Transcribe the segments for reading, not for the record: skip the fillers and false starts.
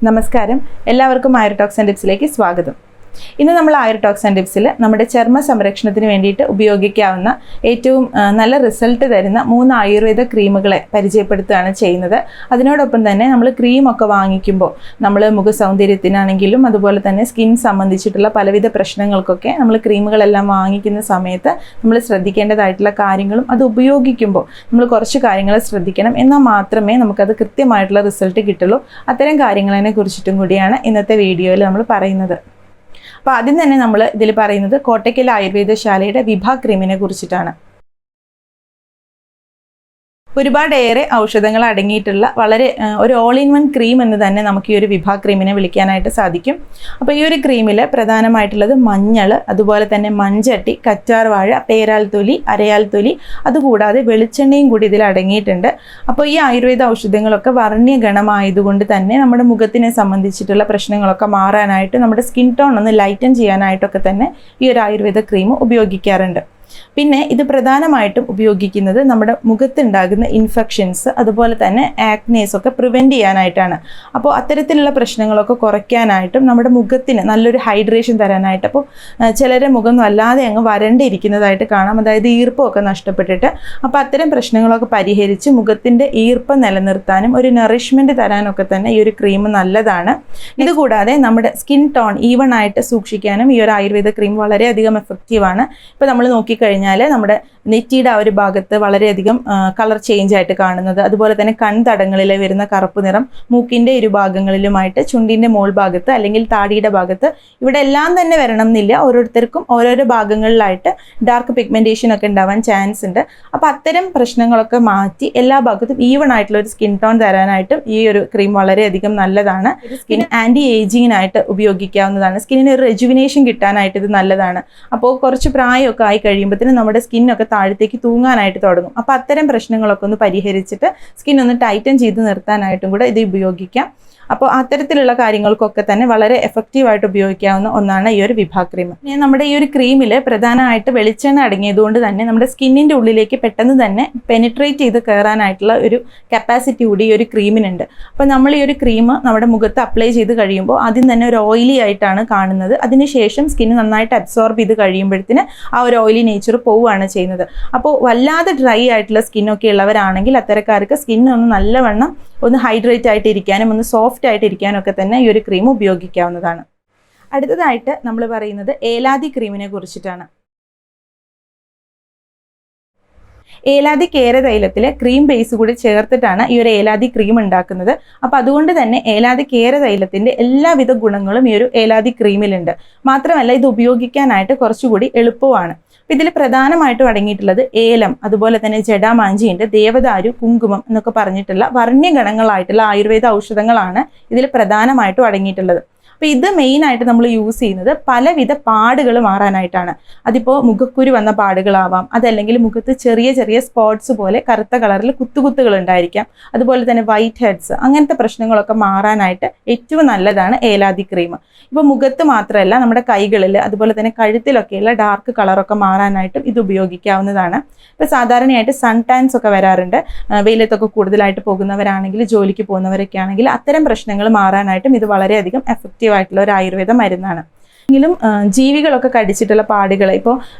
നമസ്കാരം, എല്ലാവർക്കും ആയുർടോക്സ് ആൻഡ് ടിപ്സിലേക്ക് സ്വാഗതം. ഇന്ന് നമ്മൾ ആയുർടോക്സ് ആൻഡ് ടിപ്സിൽ നമ്മുടെ ചർമ്മ സംരക്ഷണത്തിന് വേണ്ടിയിട്ട് ഉപയോഗിക്കാവുന്ന ഏറ്റവും നല്ല റിസൾട്ട് തരുന്ന 3 ആയുർവേദ ക്രീമുകളെ പരിചയപ്പെടുത്തുകയാണ് ചെയ്യുന്നത്. അതിനോടൊപ്പം തന്നെ നമ്മൾ ക്രീമൊക്കെ വാങ്ങിക്കുമ്പോൾ നമ്മൾ മുഖ സൗന്ദര്യത്തിനാണെങ്കിലും അതുപോലെ തന്നെ സ്കിൻ സംബന്ധിച്ചിട്ടുള്ള പലവിധ പ്രശ്നങ്ങൾക്കൊക്കെ നമ്മൾ ക്രീമുകളെല്ലാം വാങ്ങിക്കുന്ന സമയത്ത് നമ്മൾ ശ്രദ്ധിക്കേണ്ടതായിട്ടുള്ള കാര്യങ്ങളും അത് ഉപയോഗിക്കുമ്പോൾ നമ്മൾ കുറച്ച് കാര്യങ്ങൾ ശ്രദ്ധിക്കണം. എന്നാൽ മാത്രമേ നമുക്കത് കൃത്യമായിട്ടുള്ള റിസൾട്ട് കിട്ടുള്ളൂ. അത്തരം കാര്യങ്ങളെ കുറിച്ചിട്ടും കൂടിയാണ് ഇന്നത്തെ വീഡിയോയിൽ നമ്മൾ പറയുന്നത്. അപ്പോൾ ആദ്യം തന്നെ നമ്മൾ ഇതിൽ പറയുന്നത് കോട്ടക്കൽ ആയുർവേദശാലയുടെ വിഭ ക്രീമിനെ കുറിച്ചിട്ടാണ്. ഒരുപാടേറെ ഔഷധങ്ങൾ അടങ്ങിയിട്ടുള്ള വളരെ ഒരു ഓൾ ഇൻ വൺ ക്രീം എന്ന് തന്നെ നമുക്ക് ഈ ഒരു വിഭ ക്രീമിനെ വിളിക്കാനായിട്ട് സാധിക്കും. അപ്പോൾ ഈ ഒരു ക്രീമിൽ പ്രധാനമായിട്ടുള്ളത് മഞ്ഞൾ, അതുപോലെ തന്നെ മൺചട്ടി, കറ്റാർവാഴ, പേരാൽത്തൊലി, അരയാൽത്തൊലി, അതുകൂടാതെ വെളിച്ചെണ്ണയും കൂടി ഇതിൽ അടങ്ങിയിട്ടുണ്ട്. അപ്പോൾ ഈ ആയുർവേദ ഔഷധങ്ങളൊക്കെ വർണ്ണ്യഗണമായതുകൊണ്ട് തന്നെ നമ്മുടെ മുഖത്തിനെ സംബന്ധിച്ചിട്ടുള്ള പ്രശ്നങ്ങളൊക്കെ മാറാനായിട്ട്, നമ്മുടെ സ്കിൻ ടോൺ ഒന്ന് ലൈറ്റൻ ചെയ്യാനായിട്ടൊക്കെ തന്നെ ഈ ഒരു ആയുർവേദ ക്രീം ഉപയോഗിക്കാറുണ്ട്. പിന്നെ ഇത് പ്രധാനമായിട്ടും ഉപയോഗിക്കുന്നത് നമ്മുടെ മുഖത്തുണ്ടാകുന്ന ഇൻഫെക്ഷൻസ്, അതുപോലെ തന്നെ ആക്നേസ് ഒക്കെ പ്രിവെൻറ്റ് ചെയ്യാനായിട്ടാണ്. അപ്പോൾ അത്തരത്തിലുള്ള പ്രശ്നങ്ങളൊക്കെ കുറയ്ക്കാനായിട്ടും നമ്മുടെ മുഖത്തിന് നല്ലൊരു ഹൈഡ്രേഷൻ തരാനായിട്ട്. അപ്പോൾ ചിലരെ മുഖം വല്ലാതെ അങ്ങ് വരണ്ടിരിക്കുന്നതായിട്ട് കാണാം, അതായത് ഈർപ്പമൊക്കെ നഷ്ടപ്പെട്ടിട്ട്. അപ്പോൾ അത്തരം പ്രശ്നങ്ങളൊക്കെ പരിഹരിച്ച് മുഖത്തിൻ്റെ ഈർപ്പം നിലനിർത്താനും ഒരു നറിഷ്മെൻറ്റ് തരാനൊക്കെ തന്നെ ഈ ഒരു ക്രീം നല്ലതാണ്. ഇതുകൂടാതെ നമ്മുടെ സ്കിൻ ടോൺ ഈവൺ ആയിട്ട് സൂക്ഷിക്കാനും ഈ ഒരു ആയുർവേദ ക്രീം വളരെയധികം എഫക്റ്റീവാണ്. ഇപ്പോൾ നമ്മൾ നോക്കിക്കഴിഞ്ഞാൽ നമ്മുടെ നെറ്റിയുടെ ആ ഒരു ഭാഗത്ത് വളരെയധികം കളർ ചേഞ്ച് ആയിട്ട് കാണുന്നത്, അതുപോലെ തന്നെ കൺതടങ്ങളിൽ വരുന്ന കറുപ്പ് നിറം, മൂക്കിൻ്റെ ഇരുഭാഗങ്ങളിലുമായിട്ട്, ചുണ്ടിൻ്റെ മോൾ ഭാഗത്ത് അല്ലെങ്കിൽ താടിയുടെ ഭാഗത്ത്, ഇവിടെ എല്ലാം തന്നെ വരണം എന്നില്ല, ഓരോരുത്തർക്കും ഓരോരോ ഭാഗങ്ങളിലായിട്ട് ഡാർക്ക് പിഗ്മെൻറ്റേഷൻ ഒക്കെ ഉണ്ടാവാൻ ചാൻസ് ഉണ്ട്. അപ്പോൾ അത്തരം പ്രശ്നങ്ങളൊക്കെ മാറ്റി എല്ലാ ഭാഗത്തും ഈവൺ ആയിട്ടുള്ള ഒരു സ്കിൻ ടോൺ തരാനായിട്ടും ഈ ഒരു ക്രീം വളരെയധികം നല്ലതാണ്. സ്കിൻ ആൻറ്റി ഏജിങ്ങിനായിട്ട് ഉപയോഗിക്കാവുന്നതാണ്. സ്കിന്നിന് ഒരു റെജുവിനേഷൻ കിട്ടാനായിട്ട് ഇത് നല്ലതാണ്. അപ്പോൾ കുറച്ച് പ്രായമൊക്കെ ആയി കഴിയുമ്പോഴത്തേനും നമ്മുടെ സ്കിന്നൊക്കെ താഴത്തേക്ക് തൂങ്ങാനായിട്ട് തുടങ്ങും. അപ്പോൾ അത്തരം പ്രശ്നങ്ങളൊക്കെ ഒന്ന് പരിഹരിച്ചിട്ട് സ്കിൻ ഒന്ന് ടൈറ്റൻ ചെയ്ത് നിർത്താനായിട്ടും കൂടെ ഇത് ഉപയോഗിക്കാം. അപ്പോൾ അത്തരത്തിലുള്ള കാര്യങ്ങൾക്കൊക്കെ തന്നെ വളരെ എഫക്റ്റീവായിട്ട് ഉപയോഗിക്കാവുന്ന ഒന്നാണ് ഈ ഒരു വിഭ ക്രീം. നമ്മുടെ ഈ ഒരു ക്രീമിൽ പ്രധാനമായിട്ട് വെളിച്ചെണ്ണ അടങ്ങിയതുകൊണ്ട് തന്നെ നമ്മുടെ സ്കിന്നിൻ്റെ ഉള്ളിലേക്ക് പെട്ടെന്ന് തന്നെ പെനിട്രേറ്റ് ചെയ്ത് കയറാനായിട്ടുള്ള ഒരു കപ്പാസിറ്റി കൂടി ഈ ഒരു ക്രീമിനുണ്ട്. അപ്പോൾ നമ്മൾ ഈ ഒരു ക്രീം നമ്മുടെ മുഖത്ത് അപ്ലൈ ചെയ്ത് കഴിയുമ്പോൾ ആദ്യം തന്നെ ഒരു ഓയിലി ആയിട്ടാണ് കാണുന്നത്. അതിനുശേഷം സ്കിൻ നന്നായിട്ട് അബ്സോർബ് ചെയ്ത് കഴിയുമ്പോഴത്തേന് ആ ഒരു ഓയിലി നേച്ചർ പോവുകയാണ് ചെയ്യുന്നത്. അപ്പോൾ വല്ലാതെ ഡ്രൈ ആയിട്ടുള്ള സ്കിന്നൊക്കെ ഉള്ളവരാണെങ്കിൽ അത്തരക്കാർക്ക് സ്കിന്നൊന്ന് നല്ലവണ്ണം ഒന്ന് ഹൈഡ്രേറ്റ് ആയിട്ട് ഇരിക്കാനും ഒന്ന് സോഫ്റ്റ് ആയിട്ട് ഇരിക്കാനും ഒക്കെ തന്നെ ഈ ഒരു ക്രീം ഉപയോഗിക്കാവുന്നതാണ്. അടുത്തതായിട്ട് നമ്മൾ പറയുന്നത് ഏലാദി ക്രീമിനെ കുറിച്ചിട്ടാണ്. ഏലാദി കേരതൈലത്തിൽ ക്രീം ബേസ് കൂടി ചേർത്തിട്ടാണ് ഈ ഒരു ഏലാദി ക്രീം ഉണ്ടാക്കുന്നത്. അപ്പോൾ അതുകൊണ്ട് തന്നെ ഏലാദി കേരതൈലത്തിൻ്റെ എല്ലാവിധ ഗുണങ്ങളും ഈ ഒരു ഏലാദി ക്രീമിലുണ്ട്. മാത്രമല്ല ഇത് ഉപയോഗിക്കാനായിട്ട് കുറച്ചുകൂടി എളുപ്പമാണ്. ഇതിൽ പ്രധാനമായിട്ടും അടങ്ങിയിട്ടുള്ളത് ഏലം, അതുപോലെ തന്നെ ജടാമാഞ്ചിയുണ്ട്, ദേവദാരു, കുങ്കുമം എന്നൊക്കെ പറഞ്ഞിട്ടുള്ള വർണ്ണ്യഗണങ്ങളായിട്ടുള്ള ആയുർവേദ ഔഷധങ്ങളാണ് ഇതിൽ പ്രധാനമായിട്ടും അടങ്ങിയിട്ടുള്ളത്. അപ്പോൾ ഇത് മെയിനായിട്ട് നമ്മൾ യൂസ് ചെയ്യുന്നത് പലവിധ പാടുകൾ മാറാനായിട്ടാണ്. അതിപ്പോൾ മുഖക്കുരു വന്ന പാടുകളാവാം, അതല്ലെങ്കിൽ മുഖത്ത് ചെറിയ ചെറിയ സ്പോട്ട്സ് പോലെ കറുത്ത കളറിൽ കുത്തുകുത്തുകൾ ഉണ്ടായിരിക്കാം, അതുപോലെ തന്നെ വൈറ്റ് ഹെഡ്സ്, അങ്ങനത്തെ പ്രശ്നങ്ങളൊക്കെ മാറാനായിട്ട് ഏറ്റവും നല്ലതാണ് ഏലാദി ക്രീം. ഇപ്പോൾ മുഖത്ത് മാത്രമല്ല നമ്മുടെ കൈകളിൽ അതുപോലെ തന്നെ കഴുത്തിലൊക്കെയുള്ള ഡാർക്ക് കളറൊക്കെ മാറാനായിട്ടും ഇത് ഉപയോഗിക്കാവുന്നതാണ്. ഇപ്പോൾ സാധാരണയായിട്ട് സൺ ടാൻസ് ഒക്കെ വരാറുണ്ട്. വെയിലത്തൊക്കെ കൂടുതലായിട്ട് പോകുന്നവരാണെങ്കിൽ, ജോലിക്ക് പോകുന്നവരൊക്കെ ആണെങ്കിൽ അത്തരം പ്രശ്നങ്ങൾ മാറാനായിട്ടും ഇത് വളരെയധികം എഫക്റ്റീവ് ആയിട്ടുള്ള ഒരു ആയുർവേദ മരുന്നാണ്. എങ്കിലും ജീവികളൊക്കെ കടിച്ചിട്ടുള്ള പാടുകൾ, ഇപ്പോൾ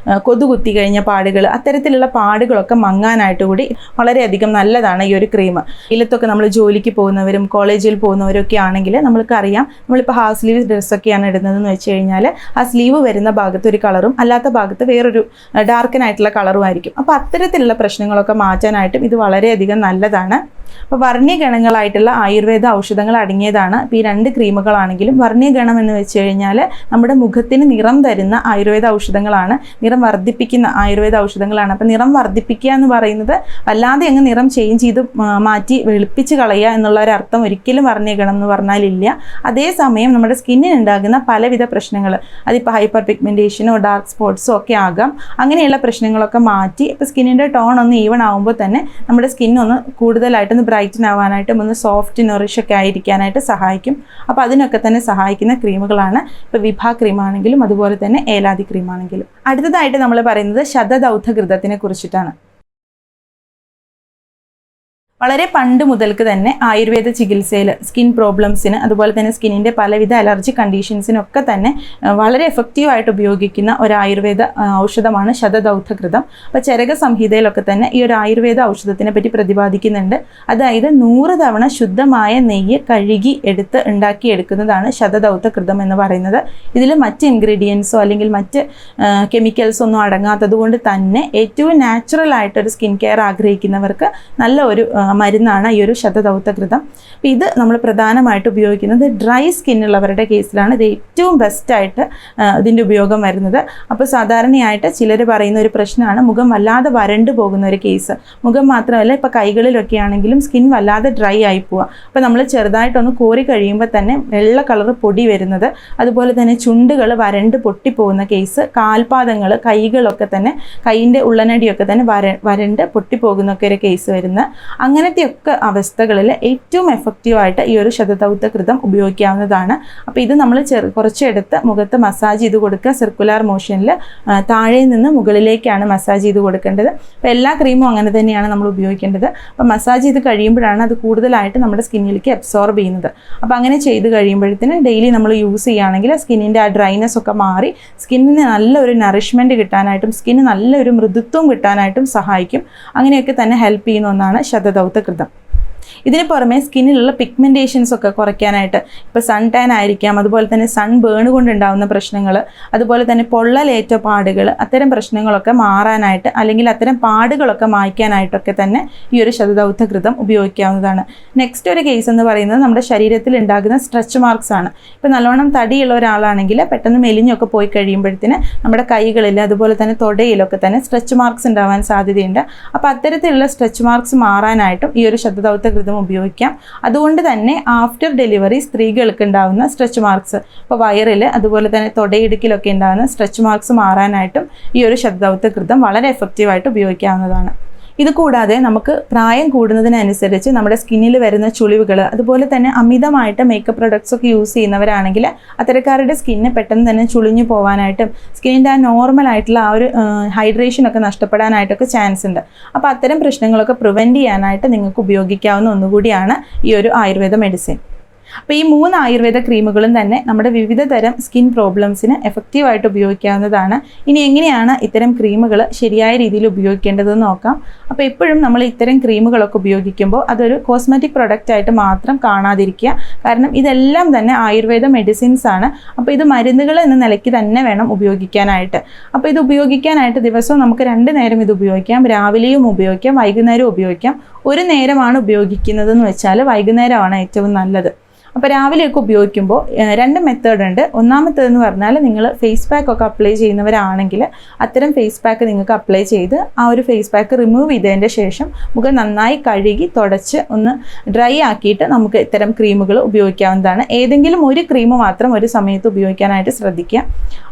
കൊതുകുത്തി കഴിഞ്ഞ പാടുകൾ, അത്തരത്തിലുള്ള പാടുകളൊക്കെ മങ്ങാനായിട്ട് കൂടി വളരെയധികം നല്ലതാണ് ഈ ഒരു ക്രീം. ഇതിലത്തൊക്കെ നമ്മൾ ജോലിക്ക് പോകുന്നവരും കോളേജിൽ പോകുന്നവരൊക്കെ ആണെങ്കിൽ നമ്മൾക്കറിയാം, നമ്മളിപ്പോൾ ഹാഫ് സ്ലീവ് ഡ്രസ്സൊക്കെയാണ് ഇടുന്നതെന്ന് വെച്ച് കഴിഞ്ഞാൽ ആ സ്ലീവ് വരുന്ന ഭാഗത്ത് ഒരു കളറും അല്ലാത്ത ഭാഗത്ത് വേറൊരു ഡാർക്കനായിട്ടുള്ള കളറും ആയിരിക്കും. അപ്പോൾ അത്തരത്തിലുള്ള പ്രശ്നങ്ങളൊക്കെ മാറ്റാനായിട്ടും ഇത് വളരെയധികം നല്ലതാണ്. അപ്പോൾ വർണ്ണ്യഗണങ്ങളായിട്ടുള്ള ആയുർവേദ ഔഷധങ്ങൾ അടങ്ങിയതാണ്. ഇപ്പോൾ ഈ 2 ക്രീമുകളാണെങ്കിലും വർണ്ണ്യഗണം എന്ന് വെച്ച് കഴിഞ്ഞാൽ നമ്മുടെ മുഖത്തിന് നിറം തരുന്ന ആയുർവേദ ഔഷധങ്ങളാണ്, നിറം വർദ്ധിപ്പിക്കുന്ന ആയുർവേദ ഔഷധങ്ങളാണ്. അപ്പോൾ നിറം വർദ്ധിപ്പിക്കുക എന്ന് പറയുന്നത് വല്ലാതെ അങ്ങ് നിറം ചേഞ്ച് ചെയ്ത് മാറ്റി വെളുപ്പിച്ച് കളയുക എന്നുള്ള ഒരു അർത്ഥം ഒരിക്കലും വർണ്ണ്യഗണം എന്ന് പറഞ്ഞാലില്ല. അതേസമയം നമ്മുടെ സ്കിന്നിനുണ്ടാകുന്ന പലവിധ പ്രശ്നങ്ങൾ, അതിപ്പോൾ ഹൈപ്പർ പിഗ്മെൻറ്റേഷനോ ഡാർക്ക് സ്പോട്ട്സോ ഒക്കെ ആകാം, അങ്ങനെയുള്ള പ്രശ്നങ്ങളൊക്കെ മാറ്റി ഇപ്പോൾ സ്കിന്നിൻ്റെ ടോൺ ഒന്ന് ഈവൺ ആകുമ്പോൾ തന്നെ നമ്മുടെ സ്കിന്നൊന്ന് കൂടുതലായിട്ട് ബ്രൈറ്റൻ ആവാനായിട്ടും ഒന്ന് സോഫ്റ്റ് നറിഷൊക്കെ ആയിരിക്കാനായിട്ട് സഹായിക്കും. അപ്പോൾ അതിനൊക്കെ തന്നെ സഹായിക്കുന്ന ക്രീമുകളാണ് ഇപ്പോൾ വിഭ ക്രീമാണെങ്കിലും അതുപോലെ തന്നെ ഏലാദി ക്രീമാണെങ്കിലും. അടുത്തതായിട്ട് നമ്മൾ പറയുന്നത് ശതദൗഥ ഘൃതത്തിനെ കുറിച്ചിട്ടാണ്. വളരെ പണ്ട് മുതൽക്ക് തന്നെ ആയുർവേദ ചികിത്സയിൽ സ്കിൻ പ്രോബ്ലംസിന് അതുപോലെ തന്നെ സ്കിന്നിൻ്റെ പലവിധ അലർജി കണ്ടീഷൻസിനൊക്കെ തന്നെ വളരെ എഫക്റ്റീവായിട്ട് ഉപയോഗിക്കുന്ന ഒരു ആയുർവേദ ഔഷധമാണ് ശതദൗഥകൃതം. അപ്പോൾ ചരക സംഹിതയിലൊക്കെ തന്നെ ഈ ഒരു ആയുർവേദ ഔഷധത്തിനെ പറ്റി പ്രതിപാദിക്കുന്നുണ്ട്. അതായത് 100 തവണ ശുദ്ധമായ നെയ്യ് കഴുകി ഉണ്ടാക്കിയെടുക്കുന്നതാണ് ശതദൗഥകൃതം എന്ന് പറയുന്നത്. ഇതിൽ മറ്റ് ഇൻഗ്രീഡിയൻസോ അല്ലെങ്കിൽ മറ്റ് കെമിക്കൽസോ ഒന്നും അടങ്ങാത്തത് കൊണ്ട് തന്നെ ഏറ്റവും നാച്ചുറൽ ആയിട്ടൊരു സ്കിൻ കെയർ ആഗ്രഹിക്കുന്നവർക്ക് നല്ല ഒരു മരുന്നാണ് ഈ ഒരു ശതദൗഥകൃതം. അപ്പോൾ ഇത് നമ്മൾ പ്രധാനമായിട്ട് ഉപയോഗിക്കുന്നത് ഡ്രൈ സ്കിന്നുള്ളവരുടെ കേസിലാണ് ഇത് ഏറ്റവും ബെസ്റ്റായിട്ട് ഇതിൻ്റെ ഉപയോഗം വരുന്നത്. അപ്പോൾ സാധാരണയായിട്ട് ചിലർ പറയുന്ന ഒരു പ്രശ്നമാണ് മുഖം വല്ലാതെ വരണ്ടു പോകുന്ന ഒരു കേസ്. മുഖം മാത്രമല്ല, ഇപ്പോൾ കൈകളിലൊക്കെ ആണെങ്കിലും സ്കിൻ വല്ലാതെ ഡ്രൈ ആയി പോവുക. അപ്പോൾ നമ്മൾ ചെറുതായിട്ടൊന്ന് കോരി കഴിയുമ്പോൾ തന്നെ വെള്ള കളർ പൊടി വരുന്നത്, അതുപോലെ തന്നെ ചുണ്ടുകൾ വരണ്ട് പൊട്ടിപ്പോകുന്ന കേസ്, കാൽപാദങ്ങൾ കൈകളൊക്കെ തന്നെ കൈയിൻ്റെ ഉള്ളനടിയൊക്കെ തന്നെ വരണ്ട് പൊട്ടിപ്പോകുന്നൊക്കെ ഒരു കേസ് വരുന്ന അങ്ങനത്തെയൊക്കെ അവസ്ഥകളിൽ ഏറ്റവും എഫക്റ്റീവായിട്ട് ഈ ഒരു ശതദൗഥകൃതം ഉപയോഗിക്കാവുന്നതാണ്. അപ്പോൾ ഇത് നമ്മൾ കുറച്ചെടുത്ത് മുഖത്ത് മസാജ് ചെയ്ത് കൊടുക്കുക. സർക്കുലർ മോഷനിൽ താഴെ നിന്ന് മുകളിലേക്കാണ് മസാജ് ചെയ്ത് കൊടുക്കേണ്ടത്. അപ്പോൾ എല്ലാ ക്രീമും അങ്ങനെ തന്നെയാണ് നമ്മൾ ഉപയോഗിക്കേണ്ടത്. അപ്പോൾ മസാജ് ചെയ്ത് കഴിയുമ്പോഴാണ് അത് കൂടുതലായിട്ട് നമ്മുടെ സ്കിന്നിലേക്ക് അബ്സോർബ് ചെയ്യുന്നത്. അപ്പോൾ അങ്ങനെ ചെയ്ത് കഴിയുമ്പോഴത്തേന് ഡെയിലി നമ്മൾ യൂസ് ചെയ്യുകയാണെങ്കിൽ സ്കിന്നിൻ്റെ ആ ഡ്രൈനെസ് ഒക്കെ മാറി സ്കിന്നിന് നല്ലൊരു നറിഷ്മെൻറ്റ് കിട്ടാനായിട്ടും സ്കിന്നിന് നല്ലൊരു മൃദുത്വം കിട്ടാനായിട്ടും സഹായിക്കും. അങ്ങനെയൊക്കെ തന്നെ ഹെൽപ്പ് ചെയ്യുന്ന ഒന്നാണ് ശതദൗഥകൃതം. ഇതിന് പുറമെ സ്കിന്നിലുള്ള പിഗ്മെൻറ്റേഷൻസ് ഒക്കെ കുറയ്ക്കാനായിട്ട്, ഇപ്പോൾ സൺ ടാൻ ആയിരിക്കാം, അതുപോലെ തന്നെ സൺ ബേൺ കൊണ്ടുണ്ടാകുന്ന പ്രശ്നങ്ങൾ, അതുപോലെ തന്നെ പൊള്ളലേറ്റ പാടുകൾ, അത്തരം പ്രശ്നങ്ങളൊക്കെ മാറാനായിട്ട് അല്ലെങ്കിൽ അത്തരം പാടുകളൊക്കെ മായ്ക്കാനായിട്ടൊക്കെ തന്നെ ഈ ഒരു ശതദൗഥകൃതം ഉപയോഗിക്കാവുന്നതാണ്. നെക്സ്റ്റ് ഒരു കേസ് എന്ന് പറയുന്നത് നമ്മുടെ ശരീരത്തിൽ ഉണ്ടാകുന്ന സ്ട്രെച്ച് മാർക്സ് ആണ്. ഇപ്പോൾ നല്ലോണം തടിയുള്ള ഒരാളാണെങ്കിൽ പെട്ടെന്ന് മെലിഞ്ഞൊക്കെ പോയി കഴിയുമ്പോഴത്തേന് നമ്മുടെ കൈകളിൽ അതുപോലെ തന്നെ തൊടയിലൊക്കെ തന്നെ സ്ട്രെച്ച് മാർക്സ് ഉണ്ടാവാൻ സാധ്യതയുണ്ട്. അപ്പോൾ അത്തരത്തിലുള്ള സ്ട്രെച്ച് മാർക്സ് മാറാനായിട്ടും ഈ ഒരു ശതദൗഥകൃതം ഉപയോഗിക്കാം. അതുകൊണ്ട് തന്നെ ആഫ്റ്റർ ഡെലിവറി സ്ത്രീകൾക്ക് ഉണ്ടാകുന്ന സ്ട്രെച്ച് മാർക്സ്, ഇപ്പോൾ വയറിൽ അതുപോലെ തന്നെ തൊടയിടുക്കിലൊക്കെ ഉണ്ടാകുന്ന സ്ട്രെച്ച് മാർക്സ് മാറാനായിട്ടും ഈ ഒരു ശതദൗഥകൃതം വളരെ എഫക്റ്റീവായിട്ട് ഉപയോഗിക്കാവുന്നതാണ്. ഇത് കൂടാതെ നമുക്ക് പ്രായം കൂടുന്നതിനനുസരിച്ച് നമ്മുടെ സ്കിന്നിൽ വരുന്ന ചുളിവുകൾ, അതുപോലെ തന്നെ അമിതമായിട്ട് മേക്കപ്പ് പ്രൊഡക്ട്സ് ഒക്കെ യൂസ് ചെയ്യുന്നവരാണെങ്കിൽ അത്തരക്കാരുടെ സ്കിന്ന് പെട്ടെന്ന് തന്നെ ചുളിഞ്ഞു പോകാനായിട്ടും സ്കിന്നിൻ്റെ ആ നോർമൽ ആയിട്ടുള്ള ആ ഒരു ഹൈഡ്രേഷനൊക്കെ നഷ്ടപ്പെടാനായിട്ടൊക്കെ ചാൻസ് ഉണ്ട്. അപ്പോൾ അത്തരം പ്രശ്നങ്ങളൊക്കെ പ്രിവെൻറ്റ് ചെയ്യാനായിട്ട് നിങ്ങൾക്ക് ഉപയോഗിക്കാവുന്ന ഒന്നുകൂടിയാണ് ഈ ഒരു ആയുർവേദ മെഡിസിൻ. അപ്പോൾ ഈ 3 ആയുർവേദ ക്രീമുകളും തന്നെ നമ്മുടെ വിവിധ തരം സ്കിൻ പ്രോബ്ലംസിന് എഫക്റ്റീവായിട്ട് ഉപയോഗിക്കാവുന്നതാണ്. ഇനി എങ്ങനെയാണ് ഇത്തരം ക്രീമുകൾ ശരിയായ രീതിയിൽ ഉപയോഗിക്കേണ്ടതെന്ന് നോക്കാം. അപ്പോൾ എപ്പോഴും നമ്മൾ ഇത്തരം ക്രീമുകളൊക്കെ ഉപയോഗിക്കുമ്പോൾ അതൊരു കോസ്മെറ്റിക് പ്രൊഡക്റ്റ് ആയിട്ട് മാത്രം കാണാതിരിക്കുക. കാരണം ഇതെല്ലാം തന്നെ ആയുർവേദ മെഡിസിൻസ് ആണ്. അപ്പോൾ ഇത് മരുന്നുകൾ എന്ന നിലയ്ക്ക് തന്നെ വേണം ഉപയോഗിക്കാനായിട്ട്. അപ്പോൾ ഇത് ഉപയോഗിക്കാനായിട്ട് ദിവസവും നമുക്ക് 2 നേരം ഇത് ഉപയോഗിക്കാം. രാവിലെയും ഉപയോഗിക്കാം, വൈകുന്നേരവും ഉപയോഗിക്കാം. ഒരു നേരമാണ് ഉപയോഗിക്കുന്നതെന്ന് വെച്ചാൽ വൈകുന്നേരമാണ് ഏറ്റവും നല്ലത്. അപ്പോൾ രാവിലെയൊക്കെ ഉപയോഗിക്കുമ്പോൾ 2 മെത്തേഡ് ഉണ്ട്. ഒന്നാമത്തേതെന്ന് പറഞ്ഞാൽ നിങ്ങൾ ഫേസ് പാക്ക് ഒക്കെ അപ്ലൈ ചെയ്യുന്നവരാണെങ്കിൽ അത്തരം ഫേസ് പാക്ക് നിങ്ങൾക്ക് അപ്ലൈ ചെയ്ത് ആ ഒരു ഫേസ് പാക്ക് റിമൂവ് ചെയ്തതിൻ്റെ ശേഷം മുഖം നന്നായി കഴുകി തുടച്ച് ഒന്ന് ഡ്രൈ ആക്കിയിട്ട് നമുക്ക് ഇത്തരം ക്രീമുകൾ ഉപയോഗിക്കാവുന്നതാണ്. ഏതെങ്കിലും ഒരു ക്രീം മാത്രം ഒരു സമയത്ത് ഉപയോഗിക്കാനായിട്ട് ശ്രദ്ധിക്കുക.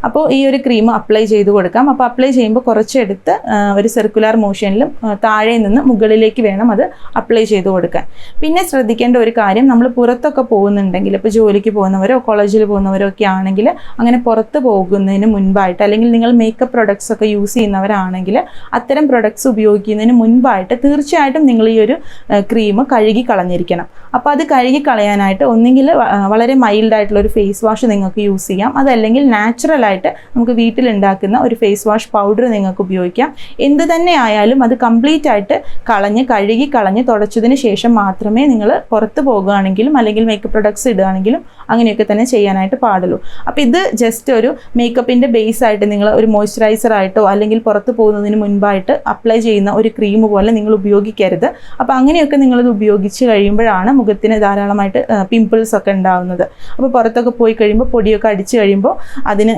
അപ്പോൾ ഈ ഒരു ക്രീം അപ്ലൈ ചെയ്ത് കൊടുക്കാം. അപ്പോൾ അപ്ലൈ ചെയ്യുമ്പോൾ കുറച്ചെടുത്ത് ഒരു സർക്കുലർ മോഷനിലും താഴെ നിന്ന് മുകളിലേക്ക് വേണം അത് അപ്ലൈ ചെയ്ത് കൊടുക്കാൻ. പിന്നെ ശ്രദ്ധിക്കേണ്ട ഒരു കാര്യം, നമ്മൾ പുറത്തൊക്കെ പോകുന്നുണ്ടെങ്കിൽ, ഇപ്പോൾ ജോലിക്ക് പോകുന്നവരോ കോളേജിൽ പോകുന്നവരോ ഒക്കെ ആണെങ്കിൽ അങ്ങനെ പുറത്ത് പോകുന്നതിന് മുൻപായിട്ട്, അല്ലെങ്കിൽ നിങ്ങൾ മേക്കപ്പ് പ്രൊഡക്ട്സ് ഒക്കെ യൂസ് ചെയ്യുന്നവരാണെങ്കിൽ അത്തരം പ്രൊഡക്ട്സ് ഉപയോഗിക്കുന്നതിന് മുൻപായിട്ട് തീർച്ചയായിട്ടും നിങ്ങൾ ഈ ഒരു ക്രീം കഴുകി കളഞ്ഞിരിക്കണം. അപ്പോൾ അത് കഴുകി കളയാനായിട്ട് ഒന്നുകിൽ വളരെ മൈൽഡായിട്ടുള്ള ഒരു ഫേസ് വാഷ് നിങ്ങൾക്ക് യൂസ് ചെയ്യാം, അതല്ലെങ്കിൽ നാച്ചുറലായിട്ട് നമുക്ക് വീട്ടിലുണ്ടാക്കുന്ന ഒരു ഫേസ് വാഷ് പൗഡർ നിങ്ങൾക്ക് ഉപയോഗിക്കാം. എന്ത് തന്നെ ആയാലും അത് കംപ്ലീറ്റ് ആയിട്ട് കഴുകി കളഞ്ഞ് തുടച്ചതിന് ശേഷം മാത്രമേ നിങ്ങൾ പുറത്ത് പോകുകയാണെങ്കിലും അല്ലെങ്കിൽ മേക്കപ്പ് പ്രൊഡക്ട്സ് ഇടുകയാണെങ്കിലും അങ്ങനെയൊക്കെ തന്നെ ചെയ്യാനായിട്ട് പാടുള്ളൂ. അപ്പോൾ ഇത് ജസ്റ്റ് ഒരു മേക്കപ്പിൻ്റെ ബേസ് ആയിട്ട് നിങ്ങൾ ഒരു മോയ്സ്ചറൈസർ ആയിട്ടോ അല്ലെങ്കിൽ പുറത്ത് പോകുന്നതിന് മുൻപായിട്ട് അപ്ലൈ ചെയ്യുന്ന ഒരു ക്രീം പോലെ നിങ്ങൾ ഉപയോഗിക്കരുത്. അപ്പോൾ അങ്ങനെയൊക്കെ നിങ്ങളത് ഉപയോഗിച്ച് കഴിയുമ്പോഴാണ് മുഖത്തിന് ധാരാളമായിട്ട് പിമ്പിൾസ് ഒക്കെ ഉണ്ടാകുന്നത്. അപ്പോൾ പുറത്തൊക്കെ പോയി കഴിയുമ്പോൾ പൊടിയൊക്കെ അടിച്ച് കഴിയുമ്പോൾ അതിന്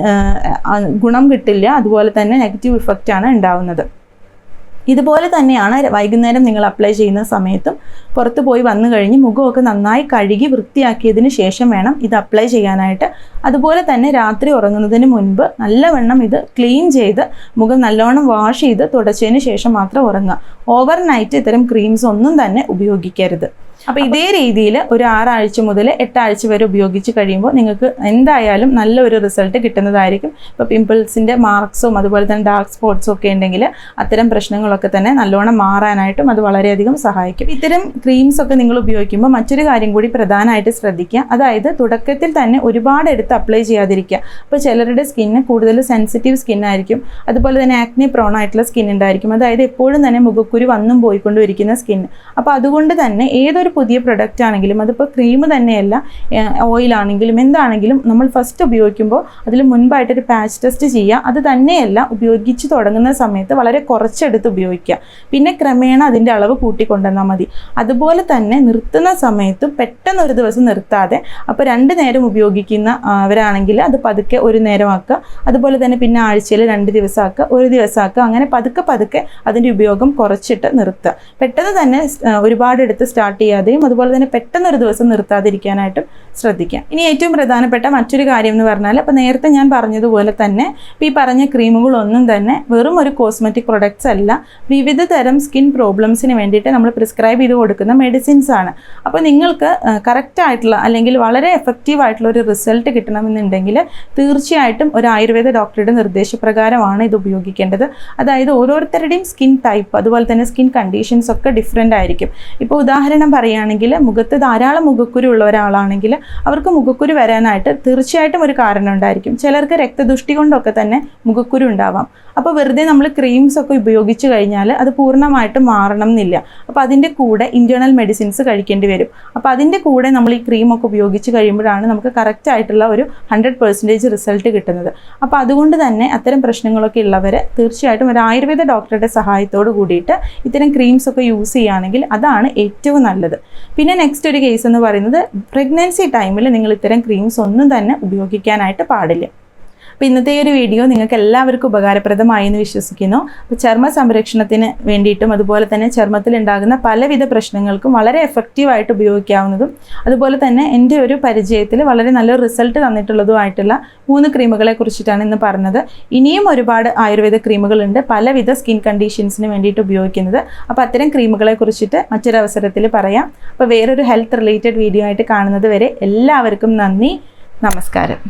ഗുണം കിട്ടില്ല, അതുപോലെ തന്നെ നെഗറ്റീവ് ഇഫക്റ്റാണ് ഉണ്ടാകുന്നത്. ഇതുപോലെ തന്നെയാണ് വൈകുന്നേരം നിങ്ങൾ അപ്ലൈ ചെയ്യുന്ന സമയത്തും പുറത്ത് പോയി വന്നു കഴിഞ്ഞ് മുഖമൊക്കെ നന്നായി കഴുകി വൃത്തിയാക്കിയതിന് ശേഷം വേണം ഇത് അപ്ലൈ ചെയ്യാനായിട്ട്. അതുപോലെ തന്നെ രാത്രി ഉറങ്ങുന്നതിന് മുൻപ് നല്ലവണ്ണം ഇത് ക്ലീൻ ചെയ്ത് മുഖം നല്ലോണം വാഷ് ചെയ്ത് തുടച്ചതിന് ശേഷം മാത്രം ഉറങ്ങുക. ഓവർനൈറ്റ് ഇത്തരം ക്രീംസ് ഒന്നും തന്നെ ഉപയോഗിക്കരുത്. അപ്പോൾ ഇതേ രീതിയിൽ ഒരു 6 ആഴ്ച മുതൽ 8 ആഴ്ച വരെ ഉപയോഗിച്ച് കഴിയുമ്പോൾ നിങ്ങൾക്ക് എന്തായാലും നല്ലൊരു റിസൾട്ട് കിട്ടുന്നതായിരിക്കും. ഇപ്പോൾ പിമ്പിൾസിൻ്റെ മാർക്സും അതുപോലെ തന്നെ ഡാർക്ക് സ്പോട്ട്സും ഒക്കെ ഉണ്ടെങ്കിൽ അത്തരം പ്രശ്നങ്ങളൊക്കെ തന്നെ നല്ലോണം മാറാനായിട്ടും അത് വളരെയധികം സഹായിക്കും. ഇത്തരം ക്രീംസ് ഒക്കെ നിങ്ങൾ ഉപയോഗിക്കുമ്പോൾ മറ്റൊരു കാര്യം കൂടി പ്രധാനമായിട്ട് ശ്രദ്ധിക്കുക. അതായത് തുടക്കത്തിൽ തന്നെ ഒരുപാട് എടുത്ത് അപ്ലൈ ചെയ്യാതിരിക്കുക. അപ്പോൾ ചിലരുടെ സ്കിന്ന് കൂടുതൽ സെൻസിറ്റീവ് സ്കിന്നായിരിക്കും, അതുപോലെ തന്നെ ആക്നെ പ്രോൺ ആയിട്ടുള്ള സ്കിൻ ഉണ്ടായിരിക്കും. അതായത് എപ്പോഴും തന്നെ മുഖക്കുരു വന്നും പോയിക്കൊണ്ടിരിക്കുന്ന സ്കിൻ. അപ്പോൾ അതുകൊണ്ട് തന്നെ ഏതൊരു പുതിയ പ്രൊഡക്റ്റ് ആണെങ്കിലും, അതിപ്പോൾ ക്രീം തന്നെയല്ല, ഓയിലാണെങ്കിലും എന്താണെങ്കിലും നമ്മൾ ഫസ്റ്റ് ഉപയോഗിക്കുമ്പോൾ അതിൽ മുൻപായിട്ടൊരു പാച്ച് ടെസ്റ്റ് ചെയ്യുക. അത് തന്നെയല്ല ഉപയോഗിച്ച് തുടങ്ങുന്ന സമയത്ത് വളരെ കുറച്ചെടുത്ത് ഉപയോഗിക്കുക. പിന്നെ ക്രമേണ അതിൻ്റെ അളവ് കൂട്ടിക്കൊണ്ടുവന്നാൽ മതി. അതുപോലെ തന്നെ നിർത്തുന്ന സമയത്തും പെട്ടെന്ന് ഒരു ദിവസം നിർത്താതെ, അപ്പോൾ 2 നേരം ഉപയോഗിക്കുന്നവരാണെങ്കിൽ അത് പതുക്കെ 1 നേരമാക്കുക. അതുപോലെ തന്നെ പിന്നെ ആഴ്ചയിൽ 2 ദിവസമാക്കുക, 1 ദിവസമാക്കുക. അങ്ങനെ പതുക്കെ അതിൻ്റെ ഉപയോഗം കുറച്ചിട്ട് നിർത്തുക. പെട്ടെന്ന് തന്നെ ഒരുപാട് എടുത്ത് സ്റ്റാർട്ട് ചെയ്യാതെയും അതുപോലെ തന്നെ പെട്ടെന്ന് ഒരു ദിവസം നിർത്താതിരിക്കാനായിട്ടും ശ്രദ്ധിക്കാം. ഇനി ഏറ്റവും പ്രധാനപ്പെട്ട മറ്റൊരു കാര്യം എന്ന് പറഞ്ഞാൽ, അപ്പോൾ നേരത്തെ ഞാൻ പറഞ്ഞതുപോലെ തന്നെ ഈ പറഞ്ഞ ക്രീമുകളൊന്നും തന്നെ വെറും ഒരു കോസ്മെറ്റിക് പ്രൊഡക്ട്സ് അല്ല, വിവിധ തരം സ്കിൻ പ്രോബ്ലംസിന് വേണ്ടിയിട്ട് നമ്മൾ പ്രിസ്ക്രൈബ് ചെയ്ത് കൊടുക്കുന്ന മെഡിസിൻസ് ആണ്. അപ്പോൾ നിങ്ങൾക്ക് കറക്റ്റായിട്ടുള്ള അല്ലെങ്കിൽ വളരെ എഫക്റ്റീവ് ആയിട്ടുള്ള ഒരു റിസൾട്ട് കിട്ടണമെന്നുണ്ടെങ്കിൽ തീർച്ചയായിട്ടും ഒരു ആയുർവേദ ഡോക്ടറുടെ നിർദ്ദേശപ്രകാരമാണ് ഇത് ഉപയോഗിക്കേണ്ടത്. അതായത് ഓരോരുത്തരുടെയും സ്കിൻ ടൈപ്പ് അതുപോലെ തന്നെ സ്കിൻ കണ്ടീഷൻസ് ഒക്കെ ഡിഫറെൻ്റ് ആയിരിക്കും. ഇപ്പോൾ ഉദാഹരണം പറയുകയാണെങ്കിൽ, മുഖത്ത് ധാരാളം മുഖക്കുരു ഉള്ള ഒരാളാണെങ്കിൽ അവർക്ക് മുഖക്കുരു വരാനായിട്ട് തീർച്ചയായിട്ടും ഒരു കാരണം ഉണ്ടായിരിക്കും. ചിലർക്ക് രക്തദുഷ്ടി കൊണ്ടൊക്കെ തന്നെ മുഖക്കുരു ഉണ്ടാവാം. അപ്പോൾ വെറുതെ നമ്മൾ ക്രീംസ് ഒക്കെ ഉപയോഗിച്ച് കഴിഞ്ഞാൽ അത് പൂർണ്ണമായിട്ടും മാറണം എന്നില്ല. അപ്പോൾ അതിൻ്റെ കൂടെ ഇൻറ്റേർണൽ മെഡിസിൻസ് കഴിക്കേണ്ടി വരും. അപ്പോൾ അതിൻ്റെ കൂടെ നമ്മൾ ഈ ക്രീമൊക്കെ ഉപയോഗിച്ച് കഴിയുമ്പോഴാണ് നമുക്ക് കറക്റ്റായിട്ടുള്ള ഒരു 100% റിസൾട്ട് കിട്ടുന്നത്. അപ്പോൾ അതുകൊണ്ട് തന്നെ അത്തരം പ്രശ്നങ്ങളൊക്കെ ഉള്ളവർ തീർച്ചയായിട്ടും ഒരു ആയുർവേദ ഡോക്ടറുടെ സഹായത്തോട് കൂടിയിട്ട് ഇത്തരം ക്രീംസ് ഒക്കെ യൂസ് ചെയ്യുകയാണെങ്കിൽ അതാണ് ഏറ്റവും നല്ലത്. പിന്നെ നെക്സ്റ്റ് ഒരു കേസ് എന്ന് പറയുന്നത്, പ്രഗ്നൻസി ടൈമിൽ നിങ്ങൾ ഇത്തരം ക്രീംസ് ഒന്നും തന്നെ ഉപയോഗിക്കാനായിട്ട് പാടില്ല. അപ്പോൾ ഇന്നത്തെ ഒരു വീഡിയോ നിങ്ങൾക്ക് എല്ലാവർക്കും ഉപകാരപ്രദമായി എന്ന് വിശ്വസിക്കുന്നു. അപ്പോൾ ചർമ്മ സംരക്ഷണത്തിന് വേണ്ടിയിട്ടും അതുപോലെ തന്നെ ചർമ്മത്തിലുണ്ടാകുന്ന പലവിധ പ്രശ്നങ്ങൾക്കും വളരെ എഫക്റ്റീവായിട്ട് ഉപയോഗിക്കാവുന്നതും അതുപോലെ തന്നെ എൻ്റെ ഒരു പരിചയത്തിൽ വളരെ നല്ലൊരു റിസൾട്ട് തന്നിട്ടുള്ളതുമായിട്ടുള്ള 3 ക്രീമുകളെ കുറിച്ചിട്ടാണ് ഇന്ന് പറഞ്ഞത്. ഇനിയും ഒരുപാട് ആയുർവേദ ക്രീമുകളുണ്ട് പലവിധ സ്കിൻ കണ്ടീഷൻസിന് വേണ്ടിയിട്ട് ഉപയോഗിക്കുന്നത്. അപ്പോൾ അത്തരം ക്രീമുകളെ കുറിച്ചിട്ട് മറ്റൊരവസരത്തിൽ പറയാം. അപ്പോൾ വേറൊരു ഹെൽത്ത് റിലേറ്റഡ് വീഡിയോ ആയിട്ട് കാണുന്നത് വരെ എല്ലാവർക്കും നന്ദി, നമസ്കാരം.